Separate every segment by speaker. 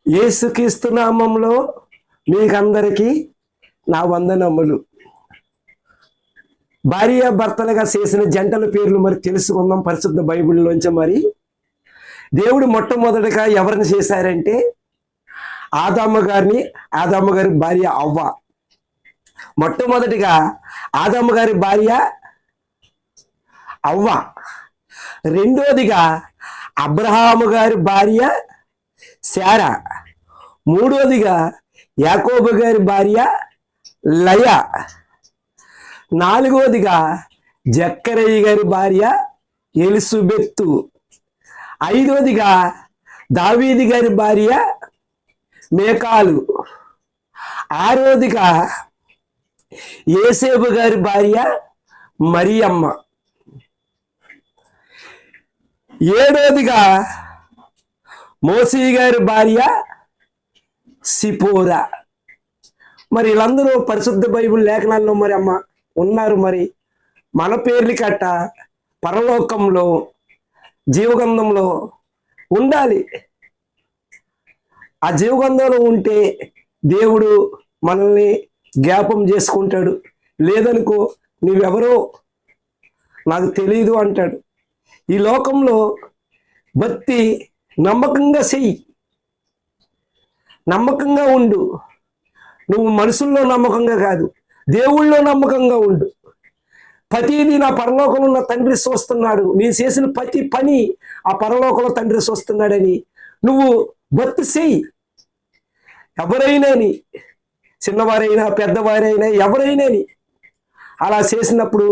Speaker 1: యేసుక్రీస్తు నామంలో మీకందరికీ నా వందనములు. భార్య భర్తలుగా చేసిన జంటల పేర్లు మరి తెలుసుకుందాం పరిశుద్ధ బైబిల్లోంచి. మరి దేవుడు మొట్టమొదటిగా ఎవరిని చేశారంటే ఆదాము గారి భార్య అవ్వ. మొట్టమొదటిగా ఆదాము గారి భార్య అవ్వ. రెండోదిగా అబ్రహాము గారి భార్య శారా. మూడోదిగా యాకోబు గారి భార్య లయ. నాలుగోదిగా జక్కరయ్య గారి భార్య ఎలిజబెత్తు. ఐదోదిగా దావీదు గారి భార్య మేకాలు. ఆరోదిగా యేసేపు గారి భార్య మరియమ్మ. ఏడోదిగా మోసీ గారి భార్య సిపోరా. మరి వీళ్ళందరూ పరిశుద్ధ బైబిల్ లేఖనాల్లో మరి అమ్మ ఉన్నారు. మరి మన పేర్లు కట్ట పరలోకంలో జీవగంధంలో ఉండాలి. ఆ జీవగంధంలో ఉంటే దేవుడు మనల్ని జ్ఞాపం చేసుకుంటాడు. లేదనుకో నువ్వెవరో నాకు తెలియదు అంటాడు. ఈ లోకంలో భక్తి నమ్మకంగా చెయ్యి, నమ్మకంగా ఉండు. నువ్వు మనుషుల్లో నమ్మకంగా కాదు, దేవుళ్ళో నమ్మకంగా ఉండు. ప్రతిదీ నా పరలోకంలో ఉన్న తండ్రి చూస్తున్నాడు, నేను చేసిన ప్రతి పని ఆ పరలోకంలో తండ్రి చూస్తున్నాడని నువ్వు భక్తి చెయ్యి. ఎవరైనాని, చిన్నవారైనా పెద్దవారైనా ఎవరైనాని అలా చేసినప్పుడు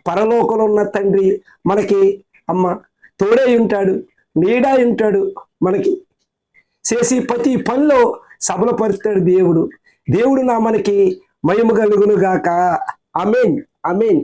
Speaker 1: పరలోకంలో ఉన్న తండ్రి మనకి అమ్మ తోడై ఉంటాడు, నీడా ఉంటాడు. మనకి చేసి ప్రతి పనిలో సఫలపరుస్తాడు దేవుడు. దేవుడు నా మనకి మహిమ కలుగును గాక. ఆమేన్, ఆమేన్.